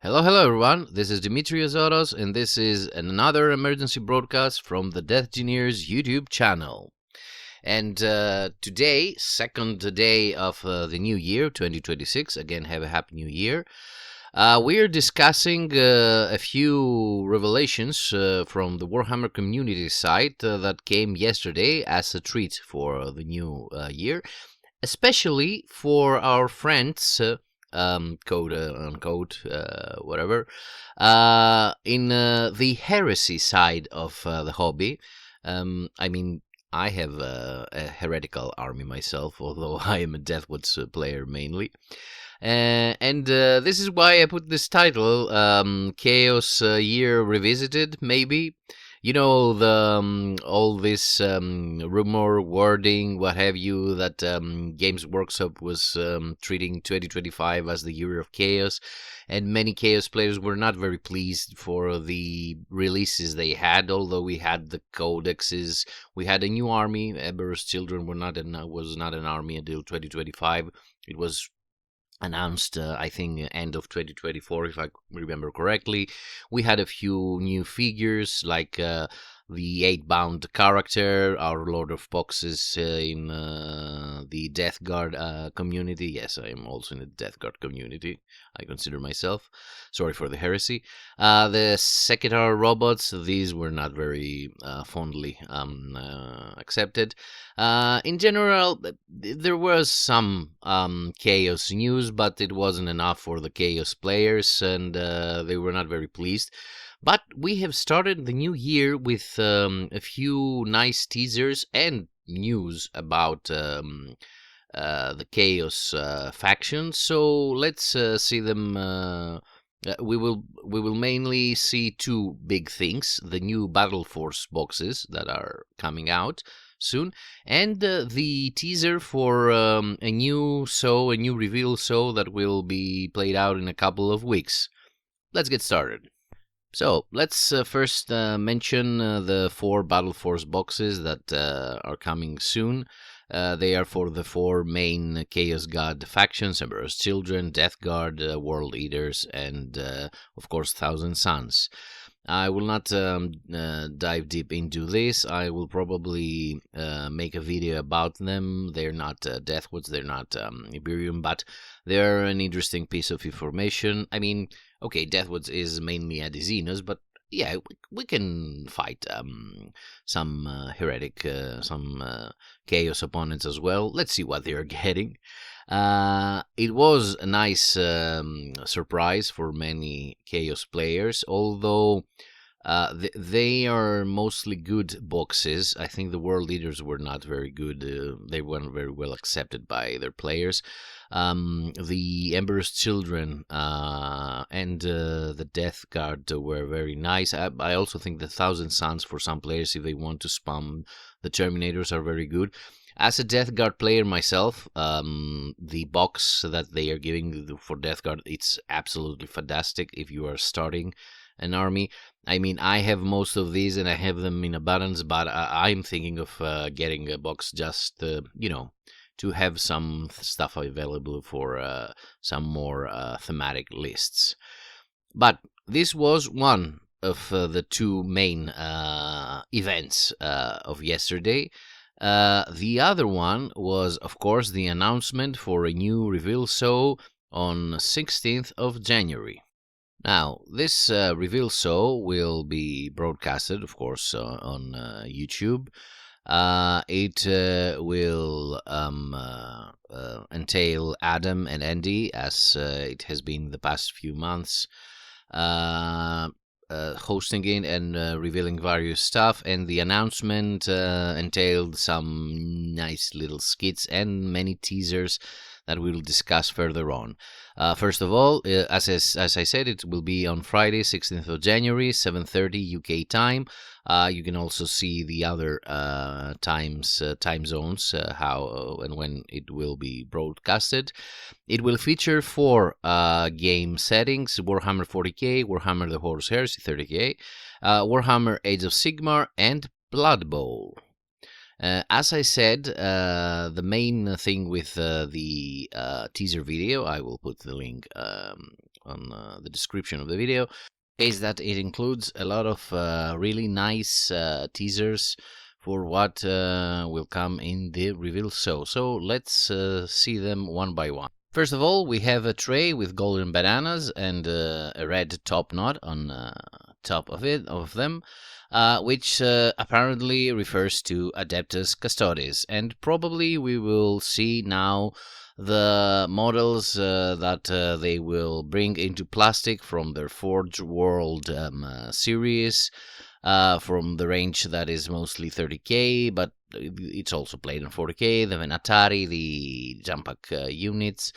Hello everyone, this is Dimitrios Oros and this is another emergency broadcast from the Death Engineers YouTube channel. And today, second day of the new year, 2026, again have a happy new year, we're discussing a few revelations from the Warhammer community site that came yesterday as a treat for the new year, especially for our friends quote unquote, whatever, in the heresy side of the hobby. I have a heretical army myself, although I am a Deathwoods player mainly. And this is why I put this title, Chaos Year Revisited, maybe. You know, all this rumor, wording, what have you, that Games Workshop was treating 2025 as the year of chaos, and many chaos players were not very pleased for the releases they had. Although we had the codexes, we had a new army. Emperor's Children was not an army until 2025. It was announced, I think, end of 2024, if I remember correctly. We had a few new figures, like the 8-bound character, our Lord of Boxes in the Death Guard community. Yes, I am also in the Death Guard community, I consider myself. Sorry for the heresy. The Sekitar robots, these were not very fondly accepted. In general, there was some chaos news, but it wasn't enough for the chaos players, and they were not very pleased. But we have started the new year with a few nice teasers and news about the chaos faction. So let's see them. We will mainly see two big things: the new Battle Force boxes that are coming out soon, and the teaser for a new reveal show that will be played out in a couple of weeks. Let's get started. So let's first mention the 4 Battle Force boxes that are coming soon. They are for the 4 main Chaos God factions: Emperor's Children, Death Guard, World Eaters, and of course Thousand Suns. I will not dive deep into this. I will probably make a video about them. They're not Deathwoods, they're not Iberium, but they're an interesting piece of information. I mean, okay, Deathwoods is mainly adheres, but yeah, we can fight some heretic, some chaos opponents as well. Let's see what they're getting. It was a nice surprise for many chaos players, although they are mostly good boxes. I think the World Leaders were not very good. They weren't very well accepted by their players. The Emperor's Children and the Death Guard were very nice. I also think the Thousand Suns, for some players, if they want to spam the Terminators, are very good. As a Death Guard player myself, the box that they are giving for Death Guard, it's absolutely fantastic if you are starting an army. I mean, I have most of these and I have them in abundance, but I'm thinking of getting a box just, to have some stuff available for some more thematic lists. But this was one of the 2 main events of yesterday. The other one was, of course, the announcement for a new reveal show on 16th of January. Now, this reveal show will be broadcasted, of course, on YouTube. It will entail Adam and Andy, as it has been the past few months, hosting it and revealing various stuff, and the announcement entailed some nice little skits and many teasers that we'll discuss further on. First of all, as I said, it will be on Friday, 16th of January, 7:30 UK time. You can also see the other time zones, how and when it will be broadcasted. It will feature 4 game settings: Warhammer 40k, Warhammer the Horus Heresy 30k, Warhammer Age of Sigmar, and Blood Bowl. As I said, the main thing with the teaser video, I will put the link the description of the video, is that it includes a lot of really nice teasers for what will come in the reveal. So let's see them one by one. First of all, we have a tray with golden bananas and a red top knot on top of them, which apparently refers to Adeptus Custodes, and probably we will see now the models that they will bring into plastic from their Forge World series, from the range that is mostly 30k, but it's also played on 40k, the Venatari, the Jampak units,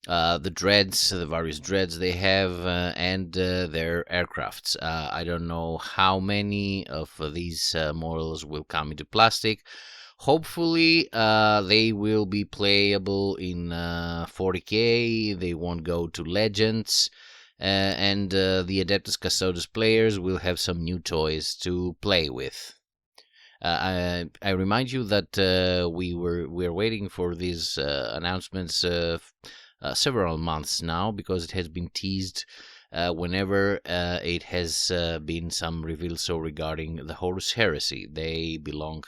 the dreads, the various dreads they have, and their aircrafts. I don't know how many of these models will come into plastic. Hopefully, they will be playable in 40k. They won't go to Legends. And the Adeptus Custodes players will have some new toys to play with. I remind you that we're waiting for these announcements several months now, because it has been teased whenever it has been some reveal so regarding the Horus Heresy. They belong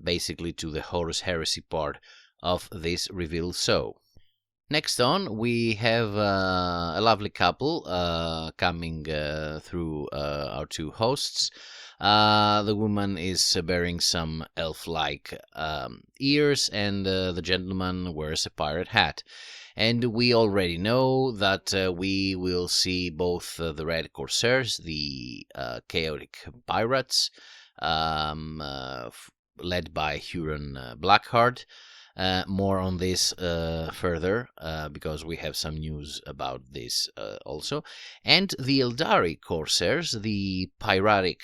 basically to the Horus Heresy part of this reveal. So next on, we have a lovely couple coming through our two hosts. The woman is bearing some elf-like ears, and the gentleman wears a pirate hat. And we already know that we will see both the Red Corsairs, the chaotic pirates, led by Huron Blackheart. More on this further, because we have some news about this also. And the Eldari Corsairs, the piratic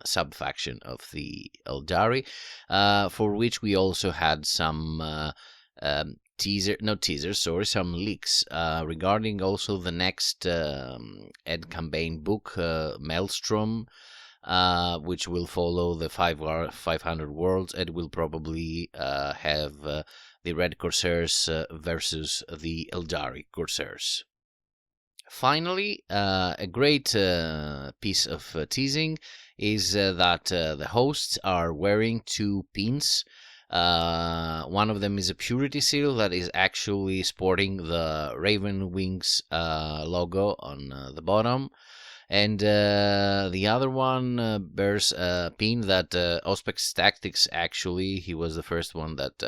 sub-faction of the Eldari, for which we also had some some leaks regarding also the next Ed campaign book, Maelstrom, which will follow the 500 worlds, and will probably have the Red Corsairs versus the Eldari Corsairs. Finally, a great piece of teasing is that the hosts are wearing two pins. One of them is a purity seal that is actually sporting the Raven Wings logo on the bottom. And the other one bears a pin that Auspex Tactics, actually, he was the first one that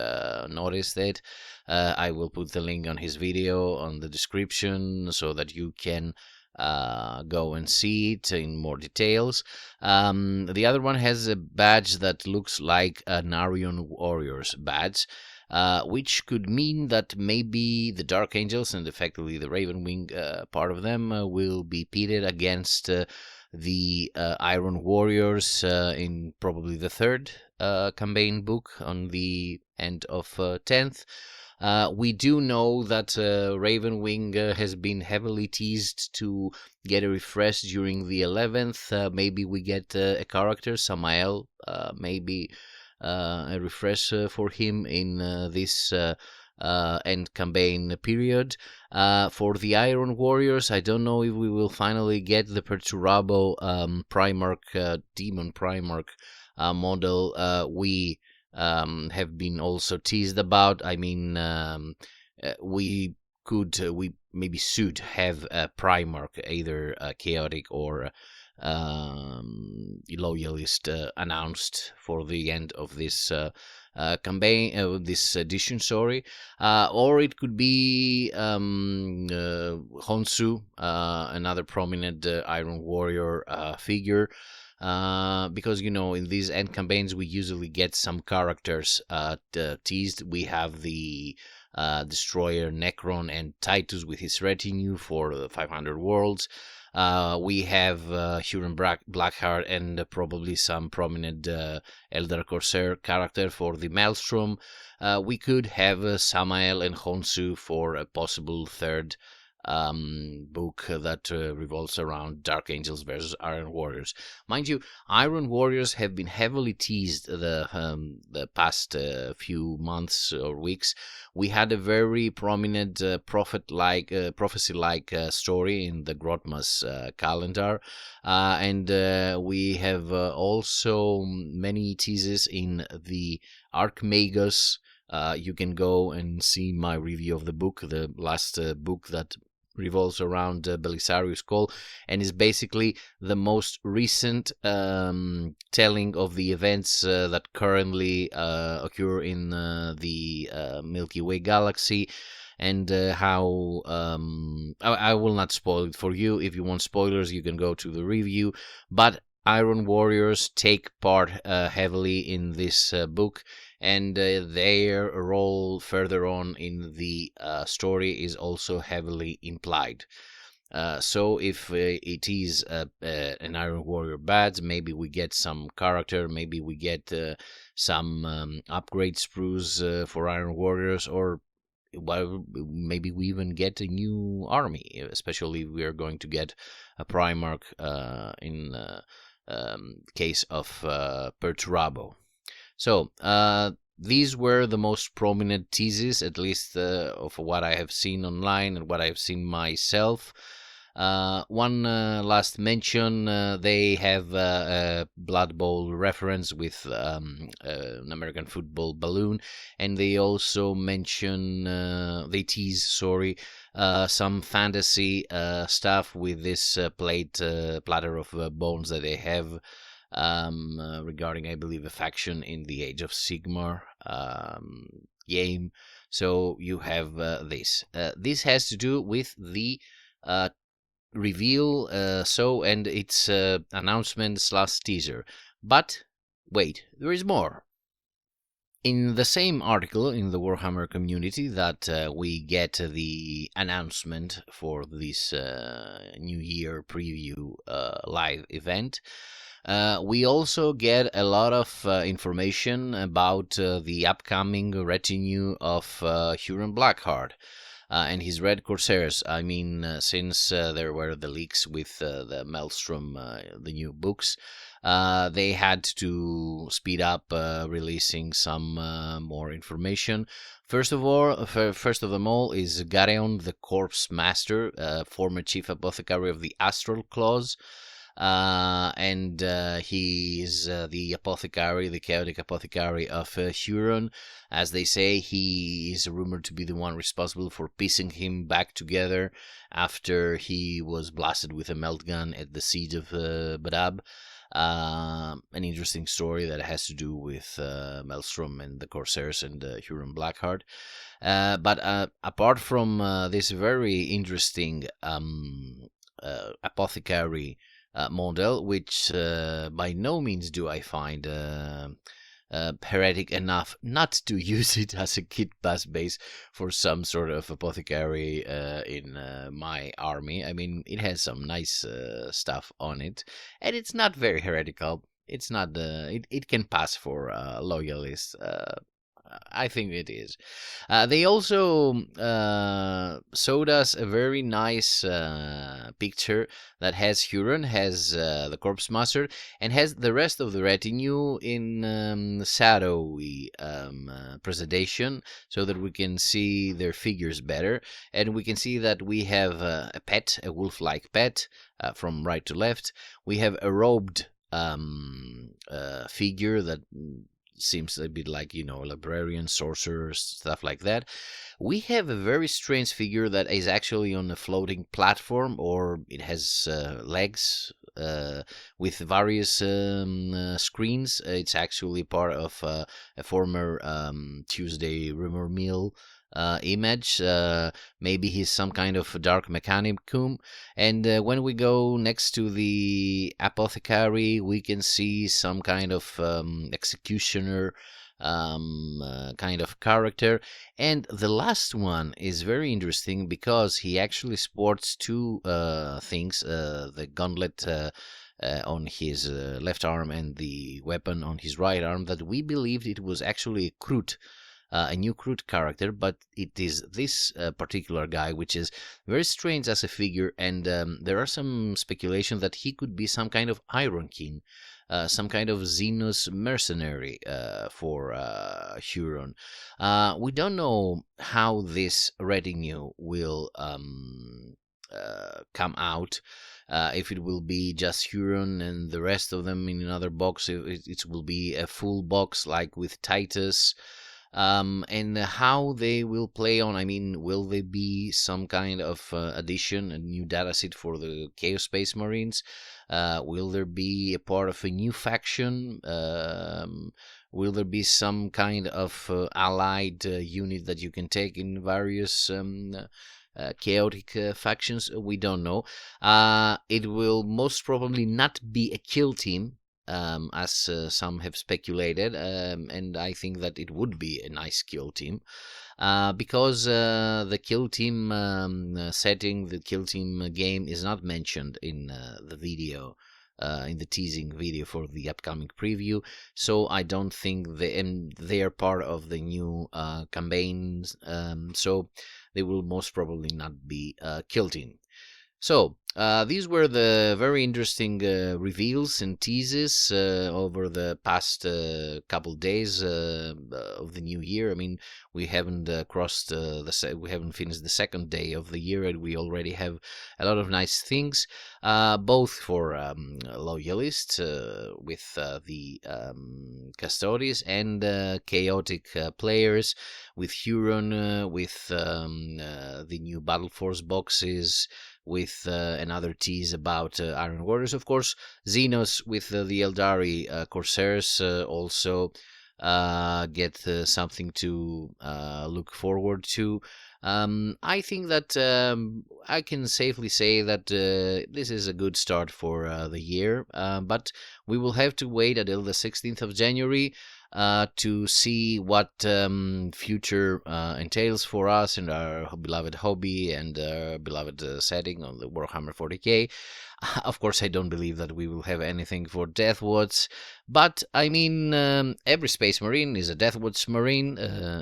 noticed it. I will put the link on his video on the description so that you can go and see it in more details. The other one has a badge that looks like an Aryan Warriors badge, which could mean that maybe the Dark Angels and effectively the Ravenwing part of them will be pitted against the Iron Warriors in probably the third campaign book on the end of 10th. We do know that Ravenwing has been heavily teased to get a refresh during the 11th. Maybe we get a character, Samael, maybe a refresh for him in this end campaign period. For the Iron Warriors, I don't know if we will finally get the Perturabo Primarch, Demon Primarch model we have been also teased about. I mean, we maybe should have a Primarch, either chaotic or loyalist, announced for the end of this campaign, this edition, sorry, or it could be Honsu, another prominent Iron Warrior figure. Because, you know, in these end campaigns we usually get some characters teased. We have the Destroyer Necron and Titus with his retinue for the 500 worlds. We have Huron Blackheart and probably some prominent Eldar Corsair character for the Maelstrom. We could have Samael and Honsu for a possible third book that revolves around Dark Angels versus Iron Warriors. Mind you, Iron Warriors have been heavily teased the past few months or weeks. We had a very prominent prophecy-like story in the Grotma's calendar, and we have also many teases in the Archmagus. You can go and see my review of the book, the last book that revolves around Belisarius' call, and is basically the most recent telling of the events that currently occur in the Milky Way galaxy, and how I will not spoil it for you. If you want spoilers, you can go to the review, but Iron Warriors take part heavily in this book, and their role further on in the story is also heavily implied. So if it is an Iron Warrior badge, maybe we get some character, maybe we get some upgrade sprues for Iron Warriors, or well, maybe we even get a new army, especially if we are going to get a Primarch in case of Perturabo. So these were the most prominent teases, at least of what I have seen online and what I have seen myself. One last mention, they have a Blood Bowl reference with an American football balloon, and they also mention, they tease, some fantasy stuff with this platter of bones that they have regarding, I believe, a faction in the Age of Sigmar game. So you have this. This has to do with the reveal, and its announcement / teaser. But wait, there is more. In the same article in the Warhammer community that we get the announcement for this New Year preview live event, we also get a lot of information about the upcoming retinue of Huron Blackheart and his Red Corsairs. I mean, since there were the leaks with the Maelstrom, the new books, they had to speed up releasing some more information. First of them all is Gareon, the Corpse Master, former chief apothecary of the Astral Claws. And he is the apothecary, the chaotic apothecary of Huron. As they say, he is rumored to be the one responsible for piecing him back together after he was blasted with a melt gun at the siege of Badab. An interesting story that has to do with Maelstrom and the Corsairs and Huron Blackheart. But apart from this very interesting apothecary model, which by no means do I find heretic enough not to use it as a kit base for some sort of apothecary in my army. I mean, it has some nice stuff on it, and it's not very heretical. It's not it can pass for loyalist. I think it is. They also showed us a very nice picture that has Huron, has the Corpse Master, and has the rest of the retinue in shadowy presentation, so that we can see their figures better. And we can see that we have a pet, a wolf-like pet, from right to left. We have a robed figure that seems a bit like, librarian, sorcerers, stuff like that. We have a very strange figure that is actually on a floating platform, or it has legs with various screens. It's actually part of a former Tuesday rumor mill image. Maybe he's some kind of dark mechanicum. And when we go next to the apothecary, we can see some kind of executioner kind of character. And the last one is very interesting because he actually sports two things, the gauntlet on his left arm and the weapon on his right arm, that we believed it was actually a Krut a new crude character, but it is this particular guy, which is very strange as a figure, and there are some speculation that he could be some kind of Iron King, some kind of Xenos mercenary for Huron. We don't know how this retinue will come out. If it will be just Huron and the rest of them in another box, it will be a full box like with Titus. And how they will play on. I mean, will there be some kind of addition, a new dataset for the Chaos Space Marines? Will there be a part of a new faction? Will there be some kind of allied unit that you can take in various chaotic factions? We don't know. It will most probably not be a kill team, as some have speculated, and I think that it would be a nice kill team, because the kill team setting, the kill team game is not mentioned in the video, in the teasing video for the upcoming preview, so I don't think they are part of the new campaigns, so they will most probably not be kill team. So, these were the very interesting reveals and teases over the past couple days of the new year. I mean, we haven't we haven't finished the second day of the year, and we already have a lot of nice things, both for loyalists with the custodies and chaotic players with Huron, with the new Battle Force boxes, with another tease about Iron Warriors, of course, Xenos with the Eldari Corsairs also get something to look forward to. I think that I can safely say that this is a good start for the year, but we will have to wait until the 16th of January to see what future entails for us and our beloved hobby and beloved setting on the Warhammer 40k. Of course, I don't believe that we will have anything for Deathwatch, but I mean, every Space Marine is a Deathwatch Marine,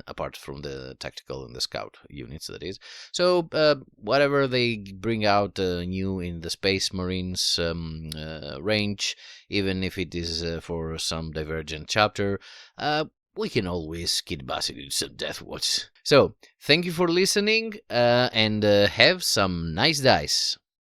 apart from the tactical and the scout units, that is. So, whatever they bring out new in the Space Marines range, even if it is for some divergent chapter, we can always kid bass it into some Deathwatch. So, thank you for listening, and have some nice dice.